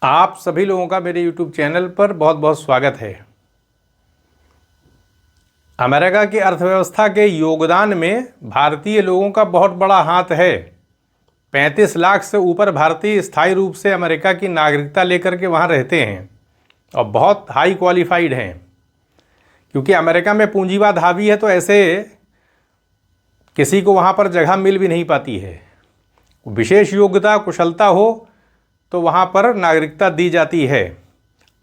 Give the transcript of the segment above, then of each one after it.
आप सभी लोगों का मेरे YouTube चैनल पर बहुत बहुत स्वागत है। अमेरिका की अर्थव्यवस्था के योगदान में भारतीय लोगों का बहुत बड़ा हाथ है। 35 लाख से ऊपर भारतीय स्थायी रूप से अमेरिका की नागरिकता लेकर के वहाँ रहते हैं और बहुत हाई क्वालिफाइड हैं। क्योंकि अमेरिका में पूंजीवाद हावी है, तो ऐसे किसी को वहाँ पर जगह मिल भी नहीं पाती है। विशेष योग्यता कुशलता हो तो वहाँ पर नागरिकता दी जाती है।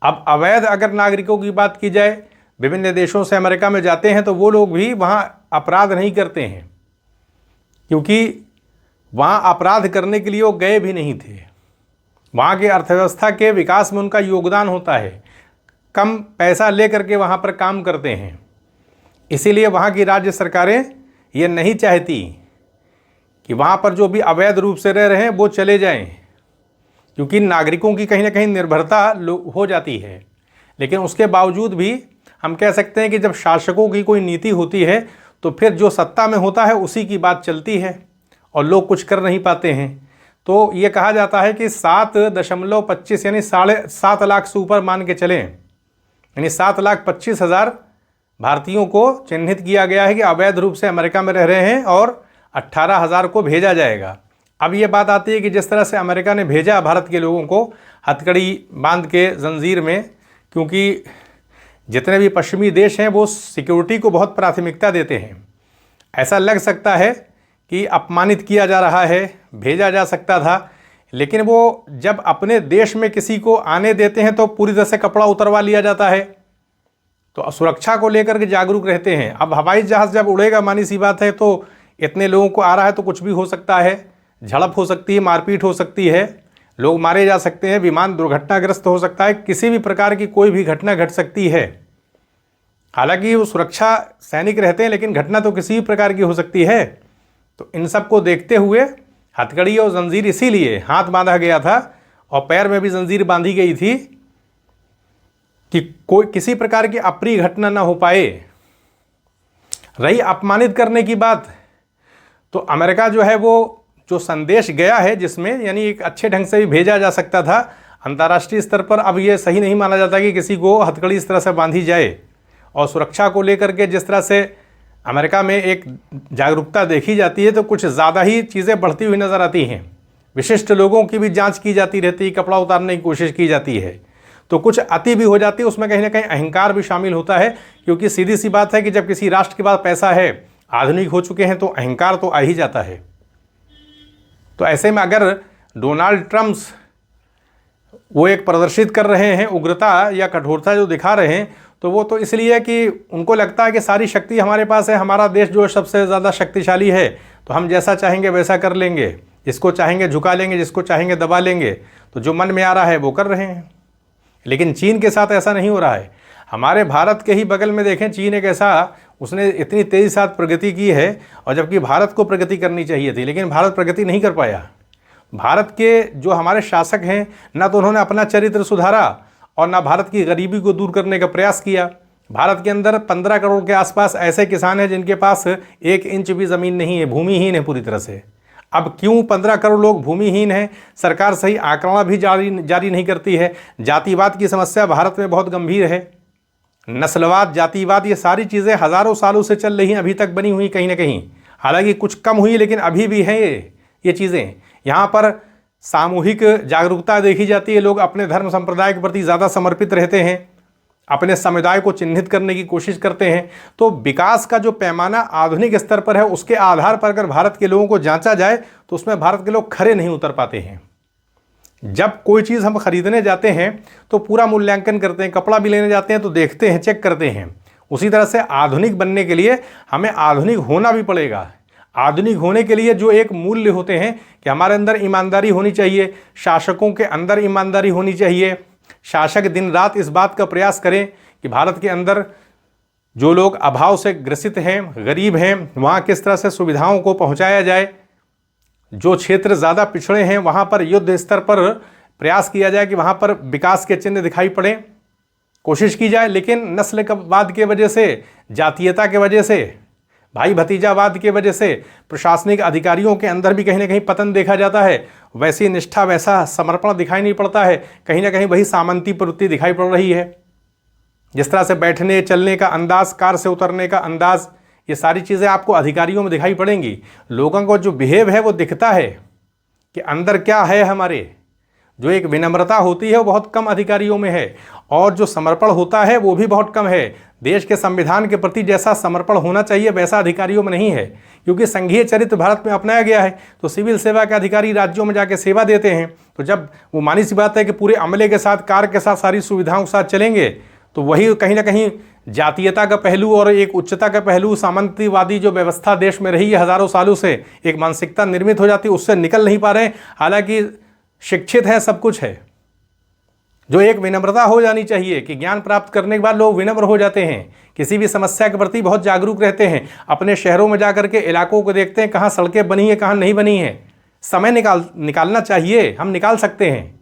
अब अवैध अगर नागरिकों की बात की जाए, विभिन्न देशों से अमेरिका में जाते हैं तो वो लोग भी वहाँ अपराध नहीं करते हैं, क्योंकि वहाँ अपराध करने के लिए वो गए भी नहीं थे। वहाँ की अर्थव्यवस्था के विकास में उनका योगदान होता है। कम पैसा ले करके वहाँ पर काम करते हैं। इसीलिए वहाँ की राज्य सरकारें ये नहीं चाहती कि वहाँ पर जो भी अवैध रूप से रह रहे हैं वो चले जाएं, क्योंकि नागरिकों की कहीं ना कहीं निर्भरता हो जाती है। लेकिन उसके बावजूद भी हम कह सकते हैं कि जब शासकों की कोई नीति होती है तो फिर जो सत्ता में होता है उसी की बात चलती है और लोग कुछ कर नहीं पाते हैं। तो ये कहा जाता है कि 7.25 यानी 7.5 लाख से ऊपर मान के चलें, यानी 7,25,000 भारतीयों को चिन्हित किया गया है कि अवैध रूप से अमेरिका में रह रहे हैं और 18,000 को भेजा जाएगा। अब ये बात आती है कि जिस तरह से अमेरिका ने भेजा भारत के लोगों को हथकड़ी बांध के जंजीर में, क्योंकि जितने भी पश्चिमी देश हैं वो सिक्योरिटी को बहुत प्राथमिकता देते हैं। ऐसा लग सकता है कि अपमानित किया जा रहा है, भेजा जा सकता था, लेकिन वो जब अपने देश में किसी को आने देते हैं तो पूरी तरह से कपड़ा उतरवा लिया जाता है। तो सुरक्षा को लेकर के जागरूक रहते हैं। अब हवाई जहाज़ जब उड़ेगा, मानी सी बात है, तो इतने लोगों को आ रहा है तो कुछ भी हो सकता है, झड़प हो सकती है, मारपीट हो सकती है, लोग मारे जा सकते हैं, विमान दुर्घटनाग्रस्त हो सकता है, किसी भी प्रकार की कोई भी घटना घट सकती है। हालांकि वो सुरक्षा सैनिक रहते हैं, लेकिन घटना तो किसी भी प्रकार की हो सकती है। तो इन सब को देखते हुए हथकड़ी और जंजीर इसीलिए हाथ बांधा गया था और पैर में भी जंजीर बांधी गई थी कि कोई किसी प्रकार की अप्रिय घटना ना हो पाए। रही अपमानित करने की बात, तो अमेरिका जो है वो जो संदेश गया है, जिसमें यानी एक अच्छे ढंग से भी भेजा जा सकता था अंतर्राष्ट्रीय स्तर पर, अब ये सही नहीं माना जाता कि किसी को हथकड़ी इस तरह से बांधी जाए। और सुरक्षा को लेकर के जिस तरह से अमेरिका में एक जागरूकता देखी जाती है, तो कुछ ज़्यादा ही चीज़ें बढ़ती हुई नज़र आती हैं। विशिष्ट लोगों की भी जांच की जाती रहती है, कपड़ा उतारने की कोशिश की जाती है, तो कुछ अति भी हो जाती है। उसमें कहीं ना कहीं अहंकार भी शामिल होता है, क्योंकि सीधी सी बात है कि जब किसी राष्ट्र के पास पैसा है, आधुनिक हो चुके हैं, तो अहंकार तो आ ही जाता है। तो ऐसे में अगर डोनाल्ड ट्रम्प वो एक प्रदर्शित कर रहे हैं उग्रता या कठोरता जो दिखा रहे हैं, तो वो तो इसलिए कि उनको लगता है कि सारी शक्ति हमारे पास है, हमारा देश जो सबसे ज़्यादा शक्तिशाली है, तो हम जैसा चाहेंगे वैसा कर लेंगे, जिसको चाहेंगे झुका लेंगे, जिसको चाहेंगे दबा लेंगे। तो जो मन में आ रहा है वो कर रहे हैं। लेकिन चीन के साथ ऐसा नहीं हो रहा है। हमारे भारत के ही बगल में देखें, चीन एक ऐसा, उसने इतनी तेज़ी साथ प्रगति की है, और जबकि भारत को प्रगति करनी चाहिए थी, लेकिन भारत प्रगति नहीं कर पाया। भारत के जो हमारे शासक हैं, ना तो उन्होंने अपना चरित्र सुधारा और ना भारत की गरीबी को दूर करने का प्रयास किया। भारत के अंदर 15 करोड़ के आसपास ऐसे किसान हैं जिनके पास 1 इंच भी ज़मीन नहीं है, भूमिहीन है पूरी तरह से। अब क्यों 15 करोड़ लोग भूमिहीन हैं? सरकार सही आंकड़ा भी जारी नहीं करती है। जातिवाद की समस्या भारत में बहुत गंभीर है। नस्लवाद, जातिवाद, ये सारी चीज़ें हज़ारों सालों से चल रही हैं, अभी तक बनी हुई कहीं ना कहीं। हालांकि कुछ कम हुई, लेकिन अभी भी हैं ये चीज़ें। यहाँ पर सामूहिक जागरूकता देखी जाती है, लोग अपने धर्म संप्रदाय के प्रति ज़्यादा समर्पित रहते हैं, अपने समुदाय को चिन्हित करने की कोशिश करते हैं। तो विकास का जो पैमाना आधुनिक स्तर पर है, उसके आधार पर अगर भारत के लोगों को जांचा जाए तो उसमें भारत के लोग खरे नहीं उतर पाते हैं। जब कोई चीज़ हम खरीदने जाते हैं तो पूरा मूल्यांकन करते हैं, कपड़ा भी लेने जाते हैं तो देखते हैं, चेक करते हैं। उसी तरह से आधुनिक बनने के लिए हमें आधुनिक होना भी पड़ेगा। आधुनिक होने के लिए जो एक मूल्य होते हैं कि हमारे अंदर ईमानदारी होनी चाहिए, शासकों के अंदर ईमानदारी होनी चाहिए। शासक दिन रात इस बात का प्रयास करें कि भारत के अंदर जो लोग अभाव से ग्रसित हैं, गरीब हैं, वहाँ किस तरह से सुविधाओं को पहुँचाया जाए। जो क्षेत्र ज़्यादा पिछड़े हैं वहाँ पर युद्ध स्तर पर प्रयास किया जाए कि वहाँ पर विकास के चिन्ह दिखाई पड़े, कोशिश की जाए। लेकिन नस्लवाद के वजह से, जातीयता के वजह से भाई भतीजावाद की वजह से प्रशासनिक अधिकारियों के अंदर भी कहीं ना कहीं पतन देखा जाता है। वैसी निष्ठा, वैसा समर्पण दिखाई नहीं पड़ता है। कहीं ना कहीं वही सामंती प्रवृत्ति दिखाई पड़ रही है। जिस तरह से बैठने चलने का अंदाज, कार से उतरने का अंदाज, ये सारी चीज़ें आपको अधिकारियों में दिखाई पड़ेंगी। लोगों को जो बिहेव है वो दिखता है कि अंदर क्या है हमारे। जो एक विनम्रता होती है वो बहुत कम अधिकारियों में है, और जो समर्पण होता है वो भी बहुत कम है। देश के संविधान के प्रति जैसा समर्पण होना चाहिए वैसा अधिकारियों में नहीं है, क्योंकि संघीय चरित्र भारत में अपनाया गया है। तो सिविल सेवा के अधिकारी राज्यों में जाके सेवा देते हैं, तो जब वो मानी सी बात है कि पूरे अमले के साथ, कार के साथ, सारी सुविधाओं के साथ चलेंगे, तो वही कहीं ना कहीं जातीयता का पहलू और एक उच्चता का पहलू, सामंतवादी जो व्यवस्था देश में रही है हज़ारों सालों से, एक मानसिकता निर्मित हो जाती है, उससे निकल नहीं पा रहे हैं। हालांकि शिक्षित है, सब कुछ है। जो एक विनम्रता हो जानी चाहिए कि ज्ञान प्राप्त करने के बाद लोग विनम्र हो जाते हैं, किसी भी समस्या के प्रति बहुत जागरूक रहते हैं। अपने शहरों में जाकर के इलाकों को देखते हैं, कहाँ सड़कें बनी हैं, कहाँ नहीं बनी हैं। समय निकालना चाहिए, हम निकाल सकते हैं।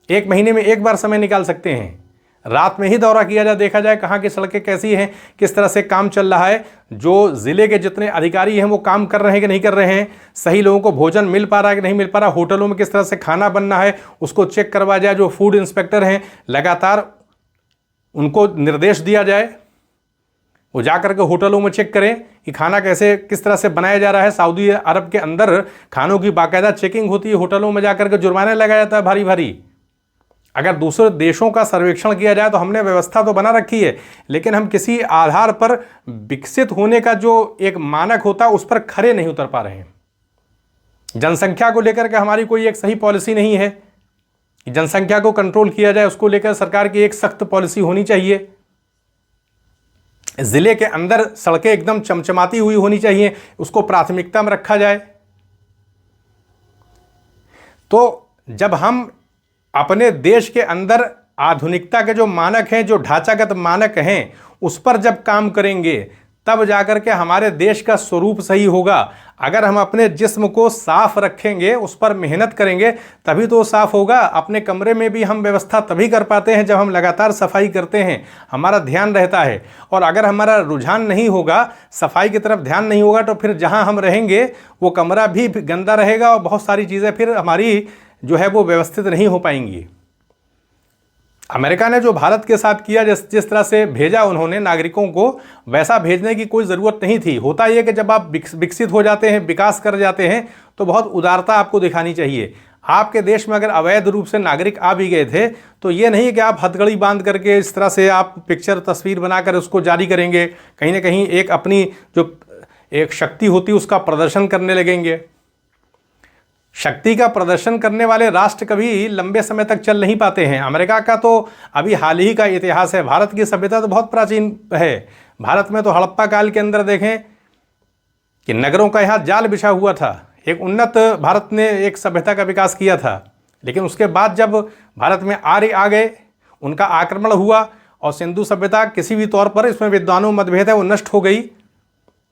1 महीने में 1 बार समय निकाल सकते हैं। रात में ही दौरा किया जाए, देखा जाए कहाँ की सड़कें कैसी हैं, किस तरह से काम चल रहा है। जो ज़िले के जितने अधिकारी हैं वो काम कर रहे हैं कि नहीं कर रहे हैं, सही लोगों को भोजन मिल पा रहा है कि नहीं मिल पा रहा, होटलों में किस तरह से खाना बनना है उसको चेक करवा जाए। जो फूड इंस्पेक्टर हैं लगातार उनको निर्देश दिया जाए, वो जा करके होटलों में चेक करें कि खाना कैसे, किस तरह से बनाया जा रहा है। सऊदी अरब के अंदर खानों की बाकायदा चेकिंग होती है, होटलों में जाकर के जुर्माना लगाया जाता है भारी भारी। अगर दूसरे देशों का सर्वेक्षण किया जाए तो हमने व्यवस्था तो बना रखी है, लेकिन हम किसी आधार पर विकसित होने का जो एक मानक होता है उस पर खरे नहीं उतर पा रहे हैं। जनसंख्या को लेकर के हमारी कोई एक सही पॉलिसी नहीं है कि जनसंख्या को कंट्रोल किया जाए, उसको लेकर सरकार की एक सख्त पॉलिसी होनी चाहिए। जिले के अंदर सड़कें एकदम चमचमाती हुई होनी चाहिए, उसको प्राथमिकता में रखा जाए। तो जब हम अपने देश के अंदर आधुनिकता के जो मानक हैं, जो ढांचागत मानक हैं, उस पर जब काम करेंगे तब जाकर के हमारे देश का स्वरूप सही होगा। अगर हम अपने जिस्म को साफ रखेंगे, उस पर मेहनत करेंगे, तभी तो साफ होगा। अपने कमरे में भी हम व्यवस्था तभी कर पाते हैं जब हम लगातार सफाई करते हैं, हमारा ध्यान रहता है। और अगर हमारा रुझान नहीं होगा, सफाई की तरफ ध्यान नहीं होगा, तो फिर जहां हम रहेंगे वो कमरा भी गंदा रहेगा और बहुत सारी चीज़ें फिर हमारी जो है वो व्यवस्थित नहीं हो पाएंगी। अमेरिका ने जो भारत के साथ किया, जिस तरह से भेजा उन्होंने नागरिकों को, वैसा भेजने की कोई ज़रूरत नहीं थी। होता यह कि जब आप विकसित हो जाते हैं, विकास कर जाते हैं, तो बहुत उदारता आपको दिखानी चाहिए। आपके देश में अगर अवैध रूप से नागरिक आ भी गए थे तो ये नहीं कि आप हथकड़ी बांध करके इस तरह से आप पिक्चर तस्वीर बनाकर उसको जारी करेंगे, कहीं ना कहीं एक अपनी जो एक शक्ति होती है उसका प्रदर्शन करने लगेंगे। शक्ति का प्रदर्शन करने वाले राष्ट्र कभी लंबे समय तक चल नहीं पाते हैं। अमेरिका का तो अभी हाल ही का इतिहास है, भारत की सभ्यता तो बहुत प्राचीन है। भारत में तो हड़प्पा काल के अंदर देखें कि नगरों का यहाँ जाल बिछा हुआ था। एक उन्नत भारत ने एक सभ्यता का विकास किया था, लेकिन उसके बाद जब भारत में आर्य आ गए, उनका आक्रमण हुआ और सिंधु सभ्यता किसी भी तौर पर, इसमें विद्वानों मतभेद है, वो नष्ट हो गई।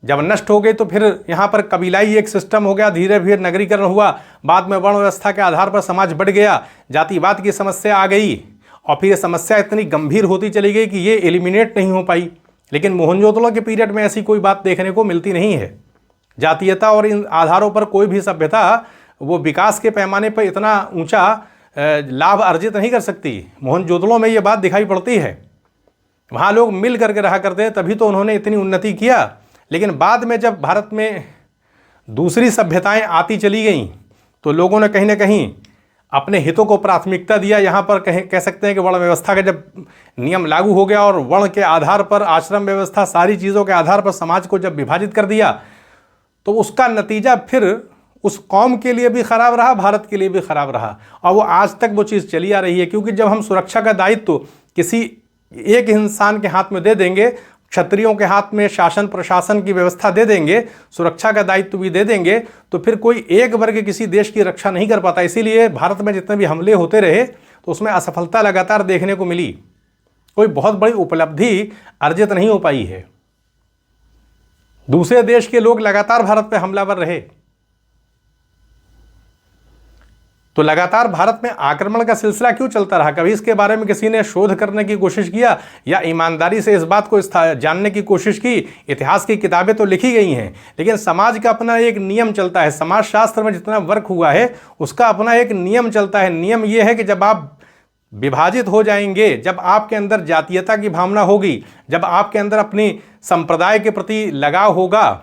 जब नष्ट हो गई तो फिर यहाँ पर कबीलाई एक सिस्टम हो गया, धीरे धीरे नगरीकरण हुआ, बाद में वर्ण व्यवस्था के आधार पर समाज बढ़ गया, जातिवाद की समस्या आ गई और फिर ये समस्या इतनी गंभीर होती चली गई कि ये एलिमिनेट नहीं हो पाई। लेकिन मोहनजोदड़ो के पीरियड में ऐसी कोई बात देखने को मिलती नहीं है। जातीयता और इन आधारों पर कोई भी सभ्यता वो विकास के पैमाने पर इतना ऊंचा लाभ अर्जित नहीं कर सकती। मोहनजोदड़ो में ये बात दिखाई पड़ती है। वहाँ लोग मिल करके रहा करते हैं, तभी तो उन्होंने इतनी उन्नति किया। लेकिन बाद में जब भारत में दूसरी सभ्यताएं आती चली गईं तो लोगों ने कहीं ना कहीं अपने हितों को प्राथमिकता दिया। यहाँ पर कह सकते हैं कि वर्ण व्यवस्था का जब नियम लागू हो गया और वर्ण के आधार पर आश्रम व्यवस्था, सारी चीज़ों के आधार पर समाज को जब विभाजित कर दिया, तो उसका नतीजा फिर उस कौम के लिए भी ख़राब रहा, भारत के लिए भी ख़राब रहा। और वो आज तक वो चीज़ चली आ रही है, क्योंकि जब हम सुरक्षा का दायित्व किसी एक इंसान के हाथ में दे देंगे, क्षत्रियों के हाथ में शासन प्रशासन की व्यवस्था दे देंगे, सुरक्षा का दायित्व भी दे देंगे, तो फिर कोई एक वर्ग किसी देश की रक्षा नहीं कर पाता। इसीलिए भारत में जितने भी हमले होते रहे तो उसमें असफलता लगातार देखने को मिली, कोई बहुत बड़ी उपलब्धि अर्जित नहीं हो पाई है। दूसरे देश के लोग लगातार भारत पे हमलावर रहे। तो लगातार भारत में आक्रमण का सिलसिला क्यों चलता रहा? कभी इसके बारे में किसी ने शोध करने की कोशिश किया या ईमानदारी से इस बात को जानने की कोशिश की? इतिहास की किताबें तो लिखी गई हैं, लेकिन समाज का अपना एक नियम चलता है। समाज शास्त्र में जितना वर्क हुआ है उसका अपना एक नियम चलता है। नियम यह है कि जब आप विभाजित हो जाएंगे, जब आपके अंदर जातीयता की भावना होगी, जब आपके अंदर अपनी संप्रदाय के प्रति लगाव होगा,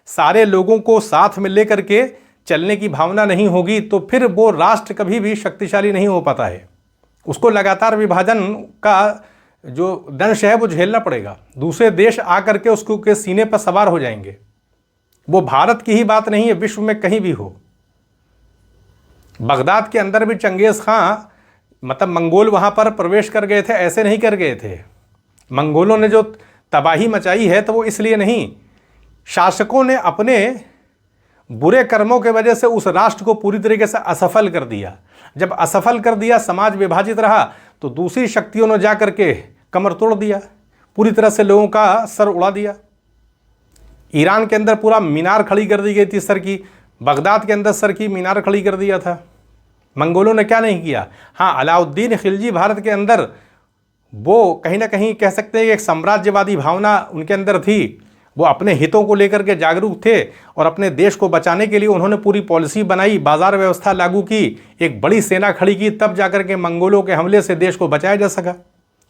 सारे लोगों को साथ में लेकर के चलने की भावना नहीं होगी, तो फिर वो राष्ट्र कभी भी शक्तिशाली नहीं हो पाता है। उसको लगातार विभाजन का जो दंश है वो झेलना पड़ेगा। दूसरे देश आकर के उसको के सीने पर सवार हो जाएंगे। वो भारत की ही बात नहीं है, विश्व में कहीं भी हो। बगदाद के अंदर भी चंगेज़ खां मतलब मंगोल वहाँ पर प्रवेश कर गए थे, ऐसे नहीं कर गए थे। मंगोलों ने जो तबाही मचाई है तो वो इसलिए नहीं, शासकों ने अपने बुरे कर्मों के वजह से उस राष्ट्र को पूरी तरीके से असफल कर दिया। जब असफल कर दिया, समाज विभाजित रहा, तो दूसरी शक्तियों ने जा करके कमर तोड़ दिया, पूरी तरह से लोगों का सर उड़ा दिया। ईरान के अंदर पूरा मीनार खड़ी कर दी गई थी सर की, बगदाद के अंदर सर की मीनार खड़ी कर दिया था। मंगोलों ने क्या नहीं किया? हाँ, अलाउद्दीन खिलजी भारत के अंदर वो कहीं ना कहीं कह सकते हैं कि एक साम्राज्यवादी भावना उनके अंदर थी। वो अपने हितों को लेकर के जागरूक थे और अपने देश को बचाने के लिए उन्होंने पूरी पॉलिसी बनाई, बाजार व्यवस्था लागू की, एक बड़ी सेना खड़ी की, तब जाकर के मंगोलों के हमले से देश को बचाया जा सका।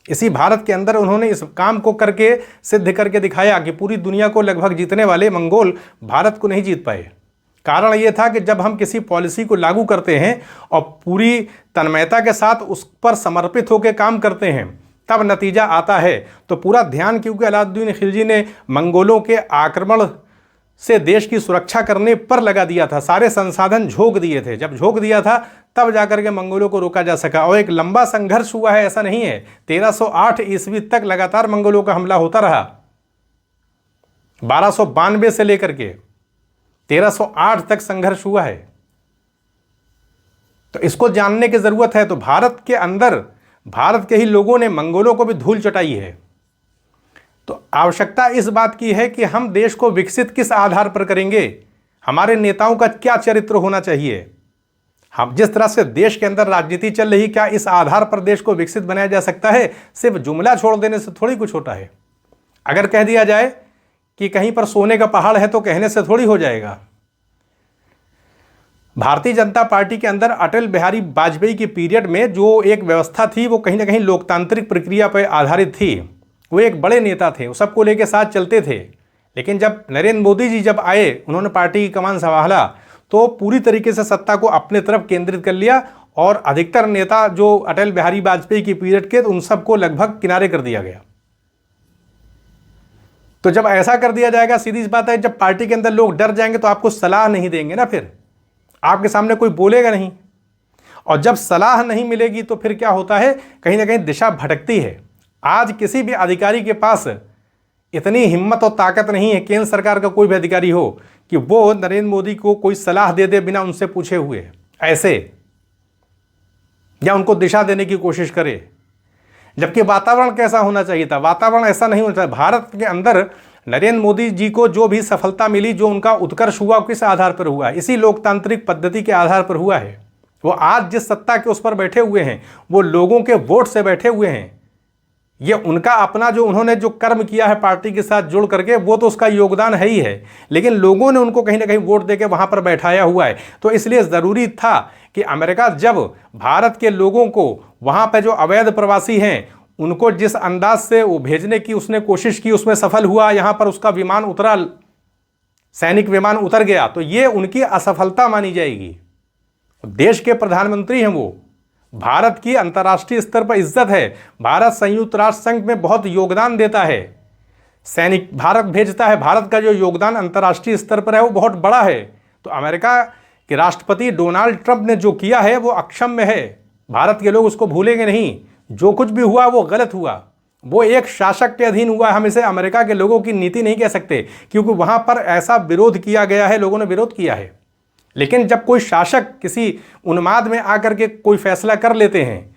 इसी भारत के अंदर उन्होंने इस काम को करके सिद्ध करके दिखाया कि पूरी दुनिया को लगभग जीतने वाले मंगोल भारत को नहीं जीत पाए। कारण ये था कि जब हम किसी पॉलिसी को लागू करते हैं और पूरी तन्मयता के साथ उस पर समर्पित होकर काम करते हैं, तब नतीजा आता है। तो पूरा ध्यान क्योंकि अलाउद्दीन खिलजी ने मंगोलों के आक्रमण से देश की सुरक्षा करने पर लगा दिया था, सारे संसाधन झोंक दिए थे। जब झोंक दिया था तब जाकर के मंगोलों को रोका जा सका और एक लंबा संघर्ष हुआ है, ऐसा नहीं है। 1308 ईस्वी तक लगातार मंगोलों का हमला होता रहा। 1292 से लेकर के 1308 तक संघर्ष हुआ है। तो इसको जानने की जरूरत है। तो भारत के अंदर भारत के ही लोगों ने मंगोलों को भी धूल चटाई है। तो आवश्यकता इस बात की है कि हम देश को विकसित किस आधार पर करेंगे, हमारे नेताओं का क्या चरित्र होना चाहिए, हम जिस तरह से देश के अंदर राजनीति चल रही, क्या इस आधार पर देश को विकसित बनाया जा सकता है? सिर्फ जुमला छोड़ देने से थोड़ी कुछ होता है। अगर कह दिया जाए कि कहीं पर सोने का पहाड़ है तो कहने से थोड़ी हो जाएगा। भारतीय जनता पार्टी के अंदर अटल बिहारी वाजपेयी की पीरियड में जो एक व्यवस्था थी वो कहीं ना कहीं लोकतांत्रिक प्रक्रिया पर आधारित थी। वो एक बड़े नेता थे, वो सबको लेके साथ चलते थे। लेकिन जब नरेंद्र मोदी जी जब आए, उन्होंने पार्टी की कमान संभाला, तो पूरी तरीके से सत्ता को अपने तरफ केंद्रित कर लिया और अधिकतर नेता जो अटल बिहारी वाजपेयी की पीरियड के, उन सबको लगभग किनारे कर दिया गया। तो जब ऐसा कर दिया जाएगा, सीधी सी बात है, जब पार्टी के अंदर लोग डर जाएंगे तो आपको सलाह नहीं देंगे ना, फिर आपके सामने कोई बोलेगा नहीं। और जब सलाह नहीं मिलेगी तो फिर क्या होता है, कहीं ना कहीं दिशा भटकती है। आज किसी भी अधिकारी के पास इतनी हिम्मत और ताकत नहीं है, केंद्र सरकार का कोई भी अधिकारी हो, कि वो नरेंद्र मोदी को कोई सलाह दे दे बिना उनसे पूछे हुए ऐसे, या उनको दिशा देने की कोशिश करे। जबकि वातावरण कैसा होना चाहिए था? वातावरण ऐसा नहीं होना चाहिए। भारत के अंदर नरेंद्र मोदी जी को जो भी सफलता मिली, जो उनका उत्कर्ष हुआ, किस आधार पर हुआ? इसी लोकतांत्रिक पद्धति के आधार पर हुआ है। वो आज जिस सत्ता के उस पर बैठे हुए हैं, वो लोगों के वोट से बैठे हुए हैं। ये उनका अपना जो उन्होंने जो कर्म किया है पार्टी के साथ जुड़ करके, वो तो उसका योगदान है ही है, लेकिन लोगों ने उनको कहीं ना कहीं वोट देके वहां पर बैठाया हुआ है। तो इसलिए ज़रूरी था कि अमेरिका जब भारत के लोगों को वहां पर जो अवैध प्रवासी हैं उनको जिस अंदाज से वो भेजने की उसने कोशिश की, उसमें सफल हुआ। यहाँ पर उसका विमान उतरा, सैनिक विमान उतर गया, तो ये उनकी असफलता मानी जाएगी। देश के प्रधानमंत्री हैं वो, भारत की अंतर्राष्ट्रीय स्तर पर इज्जत है। भारत संयुक्त राष्ट्र संघ में बहुत योगदान देता है, सैनिक भारत भेजता है। भारत का जो योगदान अंतर्राष्ट्रीय स्तर पर है वो बहुत बड़ा है। तो अमेरिका के राष्ट्रपति डोनाल्ड ट्रंप ने जो किया है वो अक्षम्य है। भारत के लोग उसको भूलेंगे नहीं। जो कुछ भी हुआ वो गलत हुआ, वो एक शासक के अधीन हुआ। हम इसे अमेरिका के लोगों की नीति नहीं कह सकते, क्योंकि वहाँ पर ऐसा विरोध किया गया है, लोगों ने विरोध किया है। लेकिन जब कोई शासक किसी उन्माद में आकर के कोई फैसला कर लेते हैं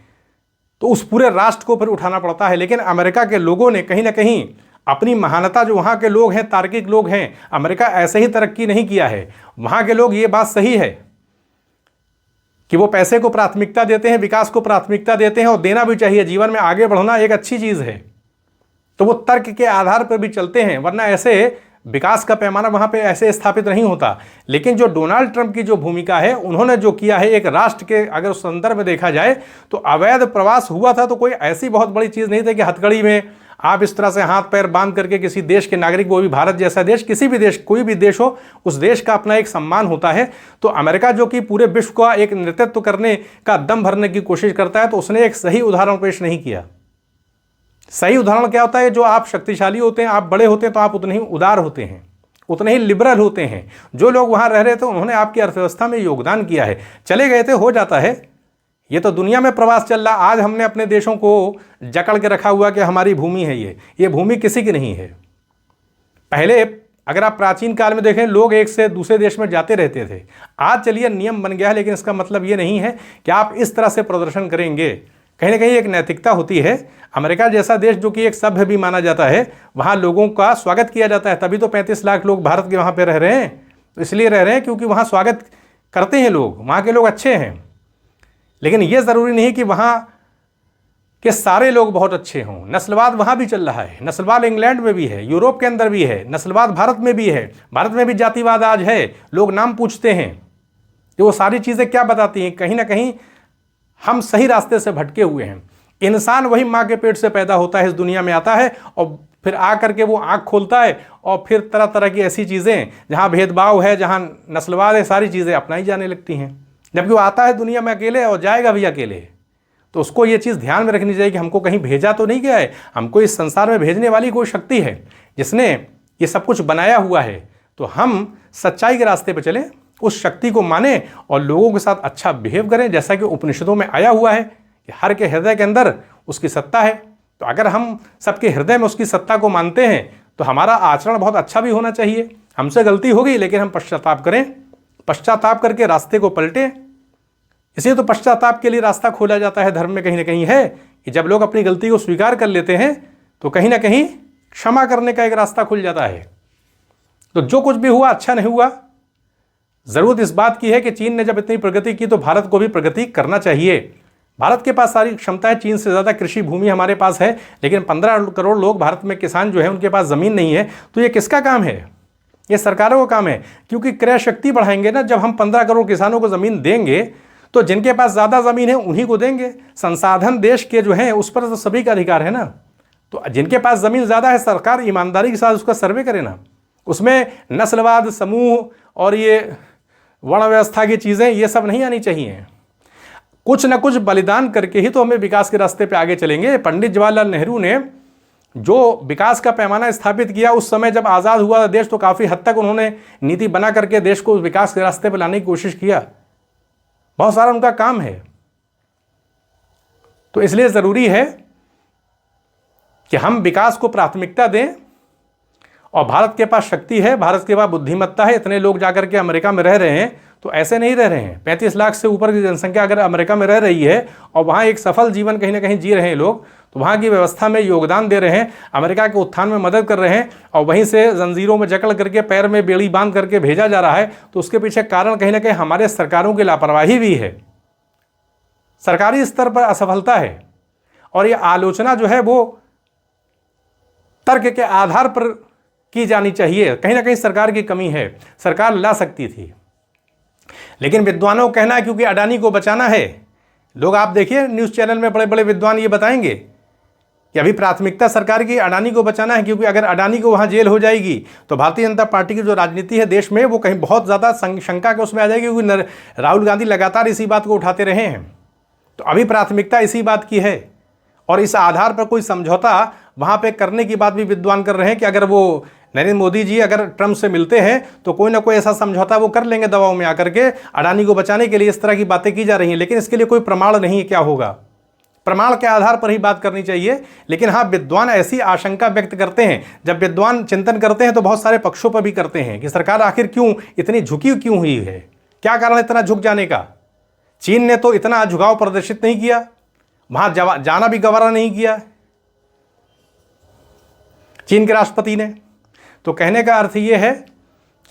तो उस पूरे राष्ट्र को फिर उठाना पड़ता है। लेकिन अमेरिका के लोगों ने कहीं ना कहीं अपनी महानता, जो वहाँ के लोग हैं, तार्किक लोग हैं, अमेरिका ऐसे ही तरक्की नहीं किया है। वहाँ के लोग, ये बात सही है, कि वो पैसे को प्राथमिकता देते हैं, विकास को प्राथमिकता देते हैं, और देना भी चाहिए। जीवन में आगे बढ़ना एक अच्छी चीज़ है, तो वो तर्क के आधार पर भी चलते हैं, वरना ऐसे विकास का पैमाना वहाँ पे ऐसे स्थापित नहीं होता। लेकिन जो डोनाल्ड ट्रंप की जो भूमिका है, उन्होंने जो किया है, एक राष्ट्र के अगर उस संदर्भ में देखा जाए तो अवैध प्रवास हुआ था, तो कोई ऐसी बहुत बड़ी चीज़ नहीं थी कि हथकड़ी में आप इस तरह से हाथ पैर बांध करके किसी देश के नागरिक, वो भी भारत जैसा देश, किसी भी देश, कोई भी देश हो, उस देश का अपना एक सम्मान होता है। तो अमेरिका जो कि पूरे विश्व का एक नेतृत्व करने का दम भरने की कोशिश करता है, तो उसने एक सही उदाहरण पेश नहीं किया। सही उदाहरण क्या होता है? जो आप शक्तिशाली होते हैं, आप बड़े होते हैं, तो आप उतने ही उदार होते हैं, उतने ही लिबरल होते हैं। जो लोग वहाँ रह रहे थे, उन्होंने आपकी अर्थव्यवस्था में योगदान किया है। चले गए थे, हो जाता है। ये तो दुनिया में प्रवास चल रहा। आज हमने अपने देशों को जकड़ के रखा हुआ कि हमारी भूमि है, ये भूमि किसी की नहीं है। पहले अगर आप प्राचीन काल में देखें, लोग एक से दूसरे देश में जाते रहते थे। आज चलिए नियम बन गया है, लेकिन इसका मतलब ये नहीं है कि आप इस तरह से प्रदर्शन करेंगे। कहीं ना कहीं एक नैतिकता होती है। अमेरिका जैसा देश जो कि एक सभ्य भी माना जाता है, वहाँ लोगों का स्वागत किया जाता है। तभी तो 35 लाख लोग भारत के वहाँ पे रह रहे हैं। तो इसलिए रह रहे हैं क्योंकि वहाँ स्वागत करते हैं लोग, वहाँ के लोग अच्छे हैं। लेकिन ये ज़रूरी नहीं कि वहाँ के सारे लोग बहुत अच्छे हों। नस्लवाद वहाँ भी चल रहा है। नस्लवाद इंग्लैंड में भी है, यूरोप के अंदर भी है, नस्लवाद भारत में भी है। भारत में भी जातिवाद आज है, लोग नाम पूछते हैं। तो वो सारी चीज़ें क्या बताती हैं? कहीं ना कहीं हम सही रास्ते से भटके हुए हैं। इंसान वही माँ के पेट से पैदा होता है, इस दुनिया में आता है, और फिर आ करके वो आँख खोलता है, और फिर तरह तरह की ऐसी चीज़ें जहाँ भेदभाव है, जहाँ नस्लवाद है, सारी चीज़ें अपनाई जाने लगती हैं। जबकि वो आता है दुनिया में अकेले और जाएगा भी अकेले। तो उसको ये चीज़ ध्यान में रखनी चाहिए कि हमको कहीं भेजा तो नहीं गया है, हमको इस संसार में भेजने वाली कोई शक्ति है जिसने ये सब कुछ बनाया हुआ है। तो हम सच्चाई के रास्ते पर चलें, उस शक्ति को माने और लोगों के साथ अच्छा बिहेव करें, जैसा कि उपनिषदों में आया हुआ है कि हर के हृदय के अंदर उसकी सत्ता है। तो अगर हम सबके हृदय में उसकी सत्ता को मानते हैं, तो हमारा आचरण बहुत अच्छा भी होना चाहिए। हमसे गलती होगी, लेकिन हम पश्चाताप करें, पश्चाताप करके रास्ते को पलटें। इसलिए तो पश्चाताप के लिए रास्ता खोला जाता है धर्म में। कहीं ना कहीं है कि जब लोग अपनी गलती को स्वीकार कर लेते हैं, तो कहीं ना कहीं क्षमा करने का एक रास्ता खुल जाता है। तो जो कुछ भी हुआ अच्छा नहीं हुआ। ज़रूरत इस बात की है कि चीन ने जब इतनी प्रगति की, तो भारत को भी प्रगति करना चाहिए। भारत के पास सारी क्षमता है, चीन से ज़्यादा कृषि भूमि हमारे पास है, लेकिन 15 करोड़ लोग भारत में किसान जो है, उनके पास ज़मीन नहीं है। तो ये किसका काम है? ये सरकारों का काम है, क्योंकि क्रय शक्ति बढ़ाएंगे ना। जब हम 15 करोड़ किसानों को ज़मीन देंगे, तो जिनके पास ज़्यादा ज़मीन है उन्हीं को देंगे। संसाधन देश के जो हैं उस पर तो सभी का अधिकार है ना। तो जिनके पास ज़मीन ज़्यादा है, सरकार ईमानदारी के साथ उसका सर्वे करे ना। उसमें नस्लवाद, समूह और ये वर्ण व्यवस्था की चीज़ें, ये सब नहीं आनी चाहिए। कुछ न कुछ बलिदान करके ही तो हमें विकास के रास्ते पे आगे चलेंगे। पंडित जवाहरलाल नेहरू ने जो विकास का पैमाना स्थापित किया, उस समय जब आज़ाद हुआ देश, तो काफ़ी हद तक उन्होंने नीति बना करके देश को विकास के रास्ते पर लाने की कोशिश किया। बहुत सारा उनका काम है। तो इसलिए ज़रूरी है कि हम विकास को प्राथमिकता दें। और भारत के पास शक्ति है, भारत के पास बुद्धिमत्ता है। इतने लोग जाकर के अमेरिका में रह रहे हैं, तो ऐसे नहीं रह रहे हैं। 35 लाख से ऊपर की जनसंख्या अगर अमेरिका में रह रही है और वहाँ एक सफल जीवन कहीं ना कहीं जी रहे हैं लोग, तो वहाँ की व्यवस्था में योगदान दे रहे हैं, अमेरिका के उत्थान में मदद कर रहे हैं, और वहीं से जंजीरों में जकड़ करके पैर में बेड़ी बांध करके भेजा जा रहा है। तो उसके पीछे कारण कहीं ना कहीं हमारे सरकारों की लापरवाही भी है, सरकारी स्तर पर असफलता है। और ये आलोचना जो है वो तर्क के आधार पर की जानी चाहिए। कहीं ना कहीं सरकार की कमी है, सरकार ला सकती थी। लेकिन विद्वानों को कहना है क्योंकि अडानी को बचाना है। लोग आप देखिए न्यूज़ चैनल में बड़े बड़े विद्वान ये बताएंगे कि अभी प्राथमिकता सरकार की अडानी को बचाना है, क्योंकि अगर अडानी को वहाँ जेल हो जाएगी तो भारतीय जनता पार्टी की जो राजनीति है देश में, वो कहीं बहुत ज़्यादा शंका के उसमें आ जाएगी, क्योंकि राहुल गांधी लगातार इसी बात को उठाते रहे हैं। तो अभी प्राथमिकता इसी बात की है, और इस आधार पर कोई समझौता वहाँ पे करने की बात भी विद्वान कर रहे हैं कि अगर वो नरेंद्र मोदी जी अगर ट्रंप से मिलते हैं तो कोई ना कोई ऐसा समझौता वो कर लेंगे दबाव में आकर के अडानी को बचाने के लिए। इस तरह की बातें की जा रही हैं, लेकिन इसके लिए कोई प्रमाण नहीं है। क्या होगा? प्रमाण के आधार पर ही बात करनी चाहिए। लेकिन हाँ, विद्वान ऐसी आशंका व्यक्त करते हैं, जब विद्वान चिंतन करते हैं तो बहुत सारे पक्षों पर भी करते हैं कि सरकार आखिर क्यों इतनी झुकी क्यों हुई है, क्या कारण है इतना झुक जाने का। चीन ने तो इतना झुकाव प्रदर्शित नहीं किया, वहाँ जाना भी गवारा नहीं किया चीन के राष्ट्रपति ने। तो कहने का अर्थ ये है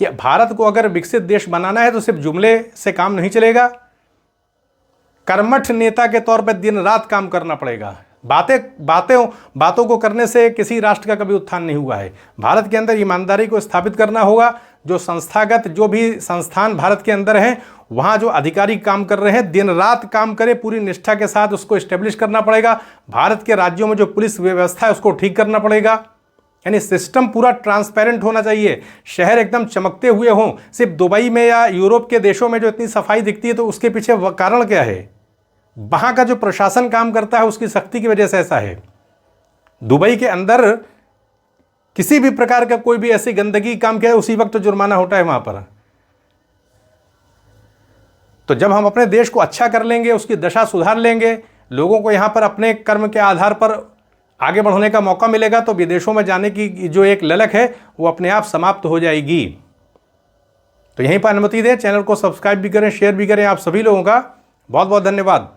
कि भारत को अगर विकसित देश बनाना है तो सिर्फ जुमले से काम नहीं चलेगा, कर्मठ नेता के तौर पर दिन रात काम करना पड़ेगा। बातों को करने से किसी राष्ट्र का कभी उत्थान नहीं हुआ है। भारत के अंदर ईमानदारी को स्थापित करना होगा। जो संस्थागत जो भी संस्थान भारत के अंदर हैं, वहाँ जो अधिकारी काम कर रहे हैं, दिन रात काम करें, पूरी निष्ठा के साथ उसको एस्टेब्लिश करना पड़ेगा। भारत के राज्यों में जो पुलिस व्यवस्था है उसको ठीक करना पड़ेगा। यानी सिस्टम पूरा ट्रांसपेरेंट होना चाहिए, शहर एकदम चमकते हुए हों। सिर्फ दुबई में या यूरोप के देशों में जो इतनी सफाई दिखती है, तो उसके पीछे कारण क्या है? वहाँ का जो प्रशासन काम करता है उसकी सख्ती की वजह से ऐसा है। दुबई के अंदर किसी भी प्रकार का कोई भी ऐसी गंदगी काम किया, उसी वक्त तो जुर्माना होता है वहाँ पर। तो जब हम अपने देश को अच्छा कर लेंगे, उसकी दशा सुधार लेंगे, लोगों को यहाँ पर अपने कर्म के आधार पर आगे बढ़ने का मौका मिलेगा, तो विदेशों में जाने की जो एक ललक है वो अपने आप समाप्त हो जाएगी। तो यहीं पर अनुमति दें, चैनल को सब्सक्राइब भी करें, शेयर भी करें। आप सभी लोगों का बहुत बहुत धन्यवाद।